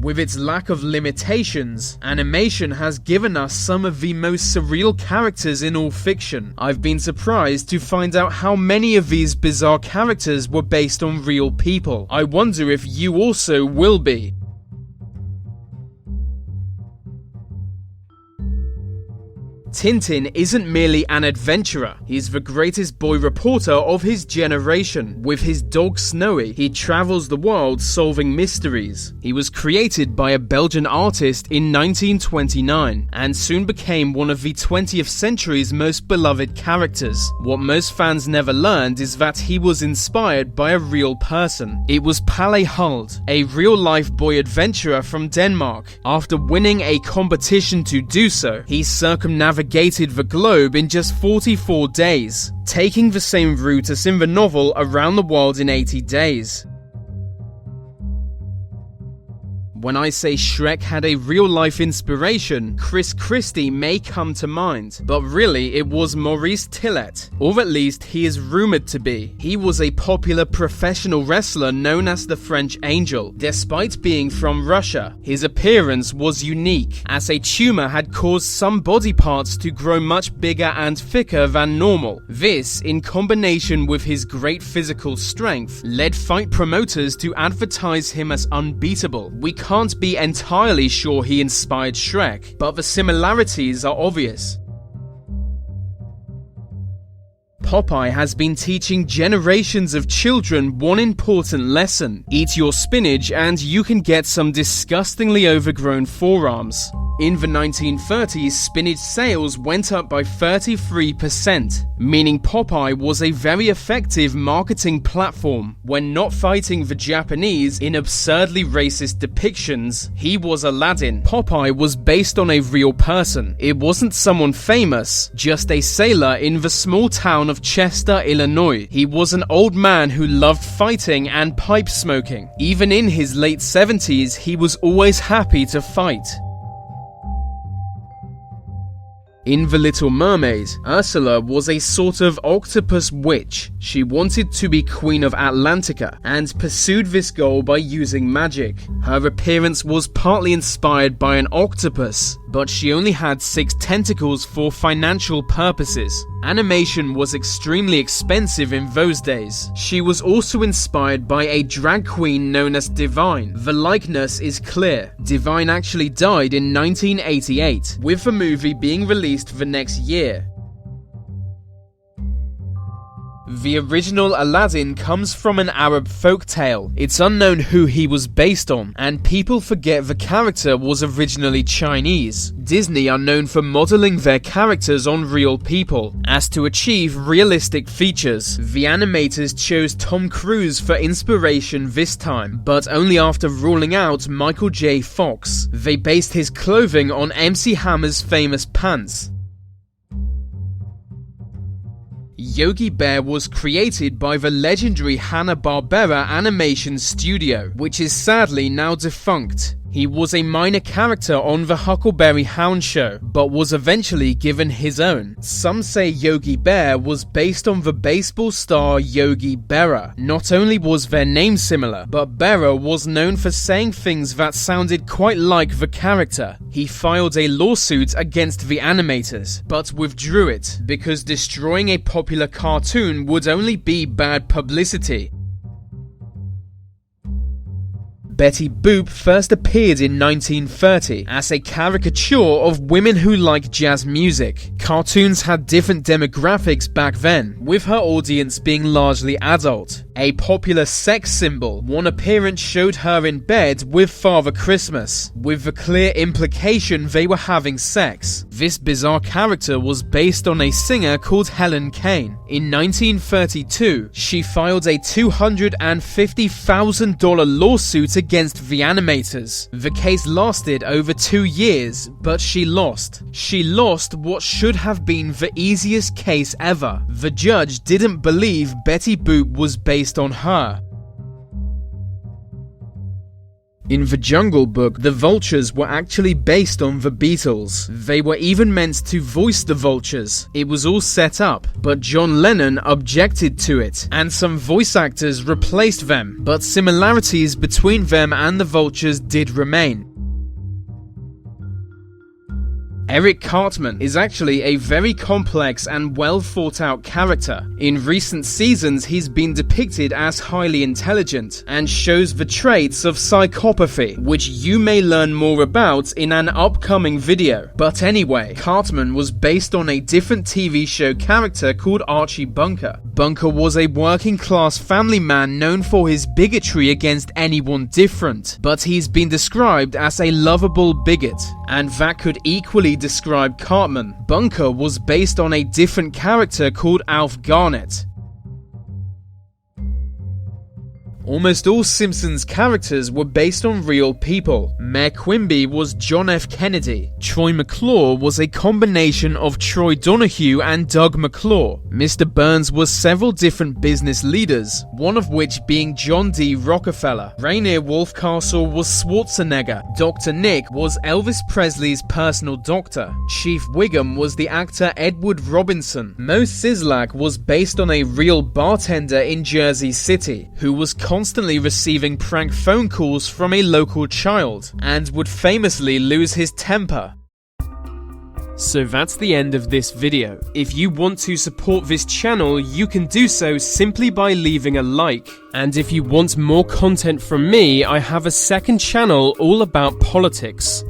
With its lack of limitations, animation has given us some of the most surreal characters in all fiction. I've been surprised to find out how many of these bizarre characters were based on real people. I wonder if you also will be. Tintin isn't merely an adventurer, he's the greatest boy reporter of his generation. With his dog Snowy, he travels the world solving mysteries. He was created by a Belgian artist in 1929 and soon became one of the 20th century's most beloved characters. What most fans never learned is that he was inspired by a real person. It was Palle Huld, a real-life boy adventurer from Denmark. After winning a competition to do so, he circumnavigated the globe in just 44 days, taking the same route as in the novel Around the World in 80 Days. When I say Shrek had a real-life inspiration, Chris Christie may come to mind, but really it was Maurice Tillet, or at least he is rumoured to be. He was a popular professional wrestler known as the French Angel. Despite being from Russia, his appearance was unique, as a tumour had caused some body parts to grow much bigger and thicker than normal. This, in combination with his great physical strength, led fight promoters to advertise him as unbeatable. We can't be entirely sure he inspired Shrek, but the similarities are obvious. Popeye has been teaching generations of children one important lesson: eat your spinach and you can get some disgustingly overgrown forearms. In the 1930s, spinach sales went up by 33%, meaning Popeye was a very effective marketing platform. When not fighting the Japanese in absurdly racist depictions, he was Aladdin. Popeye was based on a real person. It wasn't someone famous, just a sailor in the small town of Chester, Illinois. He was an old man who loved fighting and pipe smoking. Even in his late 70s, he was always happy to fight. In The Little Mermaid, Ursula was a sort of octopus witch. She wanted to be Queen of Atlantica and pursued this goal by using magic. Her appearance was partly inspired by an octopus, but she only had 6 tentacles for financial purposes. Animation was extremely expensive in those days. She was also inspired by a drag queen known as Divine. The likeness is clear. Divine actually died in 1988, with the movie being released the next year. The original Aladdin comes from an Arab folktale. It's unknown who he was based on, and people forget the character was originally Chinese. Disney are known for modeling their characters on real people. As to achieve realistic features, the animators chose Tom Cruise for inspiration this time, but only after ruling out Michael J. Fox. They based his clothing on MC Hammer's famous pants. Yogi Bear was created by the legendary Hanna-Barbera animation studio, which is sadly now defunct. He was a minor character on the Huckleberry Hound show, but was eventually given his own. Some say Yogi Bear was based on the baseball star Yogi Berra. Not only was their name similar, but Berra was known for saying things that sounded quite like the character. He filed a lawsuit against the animators, but withdrew it, because destroying a popular cartoon would only be bad publicity. Betty Boop first appeared in 1930 as a caricature of women who like jazz music. Cartoons had different demographics back then, with her audience being largely adult. A popular sex symbol, one appearance showed her in bed with Father Christmas, with the clear implication they were having sex. This bizarre character was based on a singer called Helen Kane. In 1932, she filed a $250,000 lawsuit against the animators. The case lasted over 2 years, but she lost. She lost what should have been the easiest case ever. The judge didn't believe Betty Boop was based on her. In the Jungle Book, the Vultures were actually based on the Beatles. They were even meant to voice the Vultures. It was all set up, but John Lennon objected to it, and some voice actors replaced them, but similarities between them and the Vultures did remain. Eric Cartman is actually a very complex and well thought out character. In recent seasons, he's been depicted as highly intelligent and shows the traits of psychopathy, which you may learn more about in an upcoming video. But anyway, Cartman was based on a different TV show character called Archie Bunker. Bunker was a working class family man known for his bigotry against anyone different, but he's been described as a lovable bigot, and that could equally describe Cartman. Bunker was based on a different character called Alf Garnett. Almost all Simpsons characters were based on real people. Mayor Quimby was John F. Kennedy. Troy McClure was a combination of Troy Donahue and Doug McClure. Mr. Burns was several different business leaders, one of which being John D. Rockefeller. Rainier Wolfcastle was Schwarzenegger. Dr. Nick was Elvis Presley's personal doctor. Chief Wiggum was the actor Edward Robinson. Moe Szyslak was based on a real bartender in Jersey City, who was constantly receiving prank phone calls from a local child, and would famously lose his temper. So that's the end of this video. If you want to support this channel, you can do so simply by leaving a like. And if you want more content from me, I have a second channel all about politics.